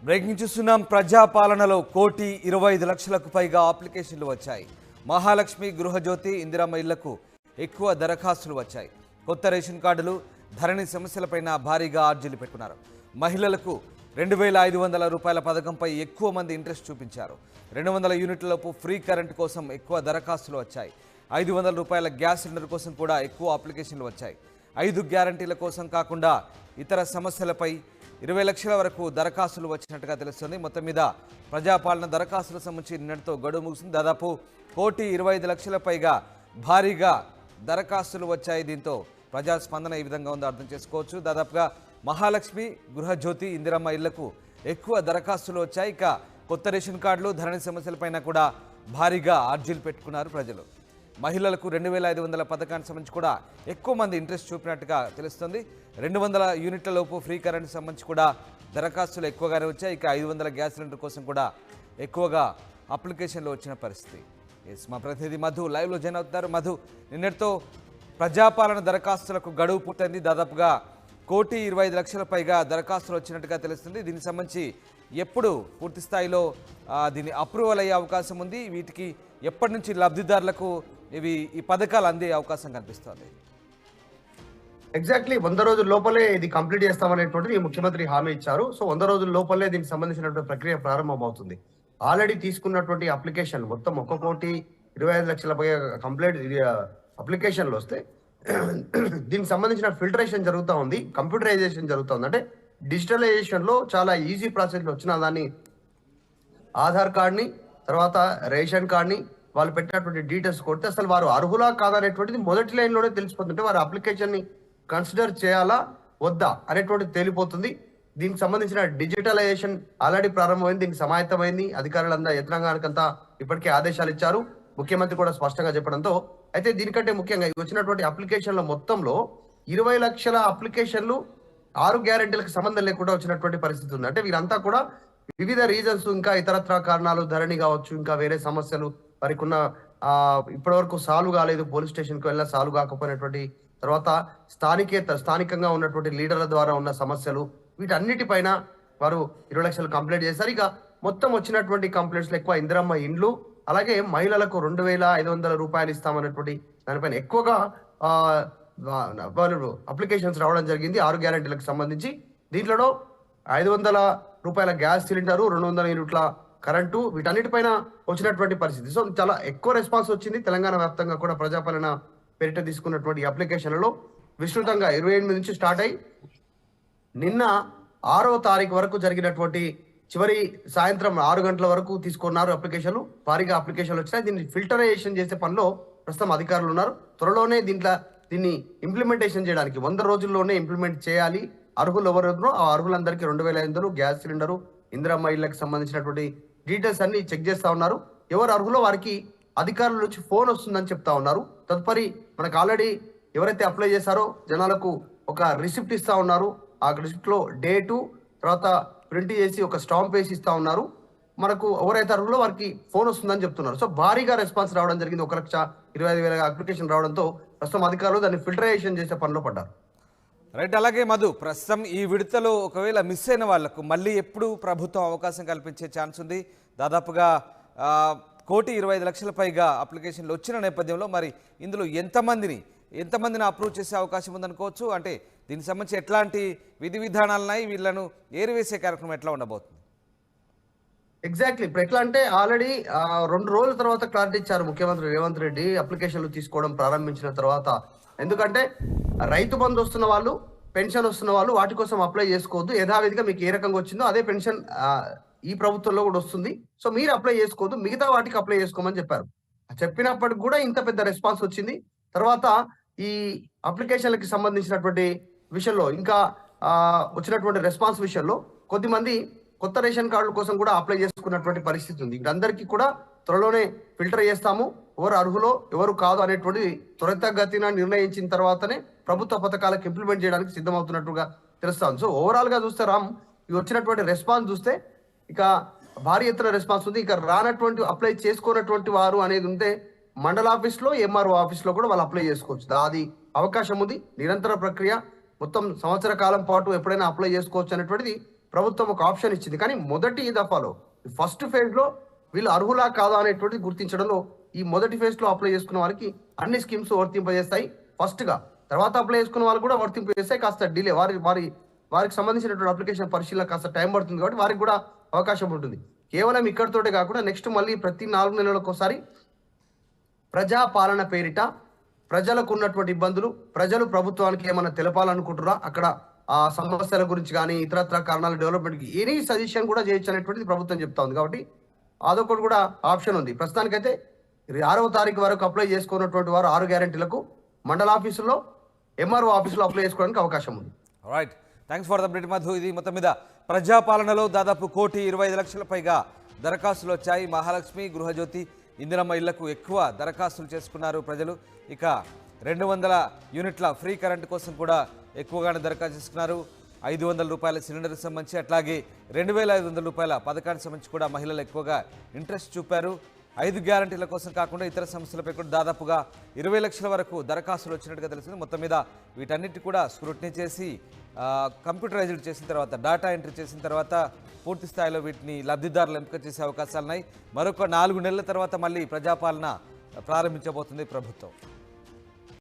Breaking చూస్తున్నాం. ప్రజాపాలనలో 1,25,00,000కు పైగా అప్లికేషన్లు వచ్చాయి. మహాలక్ష్మి, గృహజ్యోతి, ఇందిరమ్మ ఇళ్లకు ఎక్కువ దరఖాస్తులు వచ్చాయి. కొత్త రేషన్ కార్డులు, ధరణి సమస్యలపైన భారీగా అర్జీలు పెట్టుకున్నారు. మహిళలకు 2,500 రూపాయల పథకంపై ఎక్కువ మంది ఇంట్రెస్ట్ చూపించారు. 200 యూనిట్లలోపు ఫ్రీ కరెంట్ కోసం ఎక్కువ దరఖాస్తులు వచ్చాయి. 500 రూపాయల గ్యాస్ సిలిండర్ కోసం కూడా ఎక్కువ అప్లికేషన్లు వచ్చాయి. 5 గ్యారంటీల కోసం కాకుండా ఇతర సమస్యలపై 20 లక్షల వరకు దరఖాస్తులు వచ్చినట్టుగా తెలుస్తుంది. మొత్తం మీద ప్రజాపాలన దరఖాస్తుల సంబంధించి నిన్నటితో గడువు ముగిసింది. దాదాపు 1,25,00,000 పైగా భారీగా దరఖాస్తులు వచ్చాయి. దీంతో ప్రజాస్పందన ఈ విధంగా ఉందో అర్థం చేసుకోవచ్చు. దాదాపుగా మహాలక్ష్మి, గృహజ్యోతి, ఇందిరమ్మ ఇళ్లకు ఎక్కువ దరఖాస్తులు వచ్చాయి. ఇక కొత్త రేషన్ కార్డులు, ధరణి సమస్యలపైన కూడా భారీగా అర్జీలు పెట్టుకున్నారు ప్రజలు. మహిళలకు 2,500 పథకానికి సంబంధించి కూడా ఎక్కువ మంది ఇంట్రెస్ట్ చూపినట్టుగా తెలుస్తుంది. 200 యూనిట్ల లోపు ఫ్రీ కరెంట్ సంబంధించి కూడా దరఖాస్తులు ఎక్కువగానే వచ్చాయి. ఇక 500 గ్యాస్ సిలిండర్ కోసం కూడా ఎక్కువగా అప్లికేషన్లు వచ్చిన పరిస్థితి. మా ప్రతినిధి మధు లైవ్లో జాయిన్ అవుతున్నారు. మధు, నిన్నటితో ప్రజాపాలన దరఖాస్తులకు గడువు పూర్తయింది. దాదాపుగా 1,25,00,000 పైగా దరఖాస్తులు వచ్చినట్టుగా తెలుస్తుంది. దీనికి సంబంధించి ఎప్పుడు పూర్తి స్థాయిలో దీన్ని అప్రూవల్ అయ్యే అవకాశం ఉంది? వీటికి ఎప్పటి నుంచి లబ్ధిదారులకు ఈ పథకాలు అందే అవకాశం కనిపిస్తుంది? ఎగ్జాక్ట్లీ 100 రోజుల లోపలే ఇది కంప్లీట్ చేస్తామనేటువంటిది ముఖ్యమంత్రి హామీ ఇచ్చారు. సో 100 రోజుల లోపలే దీనికి సంబంధించినటువంటి ప్రక్రియ ప్రారంభమవుతుంది. ఆల్రెడీ తీసుకున్నటువంటి అప్లికేషన్ మొత్తం 1,25,00,000 కంప్లీట్ అప్లికేషన్లు వస్తే దీనికి సంబంధించిన ఫిల్టరేషన్ జరుగుతూ ఉంది, కంప్యూటరైజేషన్ జరుగుతుంది. అంటే డిజిటలైజేషన్ లో చాలా ఈజీ ప్రాసెస్ వచ్చిన దాన్ని ఆధార్ కార్డ్ని, తర్వాత రేషన్ కార్డ్ని, వాళ్ళు పెట్టినటువంటి డీటెయిల్స్ కొడితే అసలు వారు అర్హులా కాదనేటువంటిది మొదటి లైన్లోనే తెలిసిపోతుంటే వారి అప్లికేషన్ని కన్సిడర్ చేయాలా వద్దా అనేటువంటిది తేలిపోతుంది. దీనికి సంబంధించిన డిజిటలైజేషన్ ఆల్రెడీ ప్రారంభమైంది, దీనికి సమాయత్తమైంది. అధికారులంతా యంత్రాంగానికంతా ఇప్పటికే ఆదేశాలు ఇచ్చారు. ముఖ్యమంత్రి కూడా స్పష్టంగా చెప్పడంతో అయితే దీనికంటే ముఖ్యంగా వచ్చినటువంటి అప్లికేషన్ల మొత్తంలో 20 లక్షల అప్లికేషన్లు 6 గ్యారెంటీలకు సంబంధం లేకుండా వచ్చినటువంటి పరిస్థితి ఉంది. అంటే వీరంతా కూడా వివిధ రీజన్స్, ఇంకా ఇతరత్ర కారణాలు, ధరణి కావచ్చు, ఇంకా వేరే సమస్యలు వారికి ఉన్న ఇప్పటి వరకు సాల్వ్ కాలేదు, పోలీస్ స్టేషన్కి వెళ్ళినా సాల్వ్ కాకపోయినటువంటి, తర్వాత స్థానికంగా ఉన్నటువంటి లీడర్ల ద్వారా ఉన్న సమస్యలు, వీటన్నిటిపైన వారు 20 లక్షలు కంప్లీట్ చేశారు. ఇక మొత్తం వచ్చినటువంటి కంప్లైంట్స్లో ఎక్కువ ఇందిరమ్మ ఇండ్లు, అలాగే మహిళలకు 2,500 రూపాయలు ఇస్తామన్నటువంటి దానిపైన ఎక్కువగా అప్లికేషన్స్ రావడం జరిగింది 6 గ్యారెంటీలకు సంబంధించి. దీంట్లో 500 రూపాయల గ్యాస్ సిలిండరు, 200 యూనిట్ల కరెంటు, వీటన్నిటిపైన వచ్చినటువంటి పరిస్థితి. సో చాలా ఎక్కువ రెస్పాన్స్ వచ్చింది. తెలంగాణ వ్యాప్తంగా కూడా ప్రజాపాలన పేరిట తీసుకున్నటువంటి అప్లికేషన్లలో విస్తృతంగా 28 నుంచి స్టార్ట్ అయ్యి నిన్న 6వ తారీఖు వరకు జరిగినటువంటి చివరి సాయంత్రం 6 గంటల వరకు తీసుకున్నారు అప్లికేషన్లు. భారీగా అప్లికేషన్లు వచ్చినాయి. దీన్ని ఫిల్టరైజేషన్ చేసే పనిలో ప్రస్తుతం అధికారులు ఉన్నారు. త్వరలోనే దీన్ని ఇంప్లిమెంటేషన్ చేయడానికి 100 రోజుల్లోనే ఇంప్లిమెంట్ చేయాలి. అర్హులు ఎవరెవరో ఆ అర్హులందరికీ 2,500 గ్యాస్ సిలిండరు, ఇందిరమ్మ ఇళ్లకు సంబంధించినటువంటి డీటెయిల్స్ అన్ని చెక్ చేస్తా ఉన్నారు. ఎవరు అర్హులో వారికి అధికారుల నుంచి ఫోన్ వస్తుందని చెప్తా ఉన్నారు. తదుపరి మనకు ఆల్రెడీ ఎవరైతే అప్లై చేశారో జనాలకు ఒక రిసిప్ట్ ఇస్తా ఉన్నారు. ఆ రిసిప్ట్ లో డేటు, తర్వాత ప్రింట్ చేసి ఒక స్టాంప్ వేసి ఇస్తా ఉన్నారు. మనకు ఎవరైతే అర్హులో వారికి ఫోన్ వస్తుందని చెప్తున్నారు. సో భారీగా రెస్పాన్స్ రావడం జరిగింది. 1,25,000 అప్లికేషన్ రావడంతో ప్రస్తుతం అధికారులు దాన్ని ఫిల్టరైజేషన్ చేసే పనిలో పడ్డారు. రైట్. అలాగే మధు, ప్రస్తుతం ఈ విడతలో ఒకవేళ మిస్ అయిన వాళ్లకు మళ్ళీ ఎప్పుడు ప్రభుత్వం అవకాశం కల్పించే ఛాన్స్ ఉంది? దాదాపుగా 1,25,00,000 పైగా అప్లికేషన్లు వచ్చిన నేపథ్యంలో మరి ఇందులో ఎంతమందిని అప్రూవ్ చేసే అవకాశం ఉందనుకోవచ్చు? అంటే దీనికి సంబంధించి ఎట్లాంటి విధి విధానాలున్నాయి? వీళ్ళను ఏరివేసే కార్యక్రమం ఎట్లా ఉండబోతుంది? ఎగ్జాక్ట్లీ ఇప్పుడు ఎట్లా అంటే ఆల్రెడీ 2 రోజుల తర్వాత క్లారిటీ ఇచ్చారు ముఖ్యమంత్రి రేవంత్ రెడ్డి అప్లికేషన్లు తీసుకోవడం ప్రారంభించిన తర్వాత. ఎందుకంటే రైతు బంధు వస్తున్న వాళ్ళు, పెన్షన్ వస్తున్న వాళ్ళు వాటి కోసం అప్లై చేసుకోవద్దు. యథావిధిగా మీకు ఏ రకంగా వచ్చిందో అదే పెన్షన్ ఈ ప్రభుత్వంలో కూడా వస్తుంది. సో మీరు అప్లై చేసుకోవద్దు, మిగతా వాటికి అప్లై చేసుకోమని చెప్పారు. చెప్పినప్పటికి కూడా ఇంత పెద్ద రెస్పాన్స్ వచ్చింది. తర్వాత ఈ అప్లికేషన్లకి సంబంధించినటువంటి విషయంలో ఇంకా వచ్చినటువంటి రెస్పాన్స్ విషయంలో కొద్దిమంది కొత్త రేషన్ కార్డుల కోసం కూడా అప్లై చేసుకున్నటువంటి పరిస్థితి ఉంది. అందరికీ కూడా త్వరలోనే ఫిల్టర్ చేస్తాము, ఎవరు అర్హులో ఎవరు కాదు అనేటువంటిది త్వరితగతిన నిర్ణయించిన తర్వాతనే ప్రభుత్వ పథకాలకు ఇంప్లిమెంట్ చేయడానికి సిద్ధమవుతున్నట్టుగా తెలుస్తాను. సో ఓవరాల్ గా చూస్తే ఇవి వచ్చినటువంటి రెస్పాన్స్ చూస్తే ఇక భారీ ఎత్తున రెస్పాన్స్ ఉంది. ఇక రానటువంటి అప్లై చేసుకున్నటువంటి వారు అనేది ఉంటే మండల ఆఫీస్లో, ఎంఆర్ఓ ఆఫీస్లో కూడా వాళ్ళు అప్లై చేసుకోవచ్చు. అది అవకాశం ఉంది. నిరంతర ప్రక్రియ, మొత్తం సంవత్సర కాలం పాటు ఎప్పుడైనా అప్లై చేసుకోవచ్చు అనేటువంటిది ప్రభుత్వం ఒక ఆప్షన్ ఇచ్చింది. కానీ మొదటి దఫాలో ఫస్ట్ ఫేజ్ లో వీళ్ళు అర్హులా కాదా అనేటువంటిది గుర్తించడంలో ఈ మొదటి ఫేజ్ లో అప్లై చేసుకున్న వారికి అన్ని స్కీమ్స్ వర్తింపజేస్తాయి ఫస్ట్ గా. తర్వాత అప్లై చేసుకున్న వాళ్ళు కూడా వర్తింపజేస్తాయి. కాస్త డిలే వారికి సంబంధించినటువంటి అప్లికేషన్ పరిశీలన కాస్త టైం పడుతుంది కాబట్టి వారికి కూడా అవకాశం ఉంటుంది. కేవలం ఇక్కడితోటే కాకుండా నెక్స్ట్ మళ్ళీ ప్రతి 4 నెలలకు ఒకసారి ప్రజాపాలన పేరిట ప్రజలకు ఉన్నటువంటి ఇబ్బందులు, ప్రజలు ప్రభుత్వానికి ఏమైనా తెలపాలనుకుంటున్నా అక్కడ ఆ సమస్యల గురించి కానీ ఇతరత్ర కారణాల డెవలప్మెంట్కి ఎనీ సజెషన్ కూడా చేయొచ్చు అనేటువంటిది ప్రభుత్వం చెప్తా ఉంది. కాబట్టి అదొకటి కూడా ఆప్షన్ ఉంది. ప్రస్తుతానికైతే 6వ తారీఖు వరకు అప్లై చేసుకున్నటువంటి వారు 6 గ్యారెంటీలకు మండల ఆఫీసులో ఎంఆర్ఓ ఆఫీసులో అప్లై చేసుకోవడానికి అవకాశం ఉంది. Right, thanks for the update Madhu. ఇది మొత్తం మీద ప్రజాపాలనలో దాదాపు 1,25,00,000 పైగా దరఖాస్తులు వచ్చాయి. మహాలక్ష్మి, గృహజ్యోతి, ఇందిరమ్మ ఇళ్లకు ఎక్కువ దరఖాస్తులు చేసుకున్నారు ప్రజలు. ఇక 200 యూనిట్ల ఫ్రీ కరెంటు కోసం కూడా ఎక్కువగానే దరఖాస్తు చేసుకున్నారు. 500 రూపాయల సిలిండర్కి సంబంధించి, అట్లాగే 2,500 రూపాయల పథకానికి సంబంధించి కూడా మహిళలు ఎక్కువగా ఇంట్రెస్ట్ చూపారు. 5 గ్యారంటీల కోసం కాకుండా ఇతర సమస్యలపై కూడా దాదాపుగా 20 లక్షల వరకు దరఖాస్తులు వచ్చినట్టుగా తెలిసింది. మొత్తం మీద వీటన్నిటి కూడా స్క్రూటినీ చేసి కంప్యూటరైజ్డ్ చేసిన తర్వాత, డేటా ఎంట్రీ చేసిన తర్వాత పూర్తి స్థాయిలో వీటిని లబ్ధిదారులు ఎంపిక చేసే అవకాశాలున్నాయి. మరొక 4 నెలల తర్వాత మళ్ళీ ప్రజాపాలన ప్రారంభించబోతుంది ప్రభుత్వం.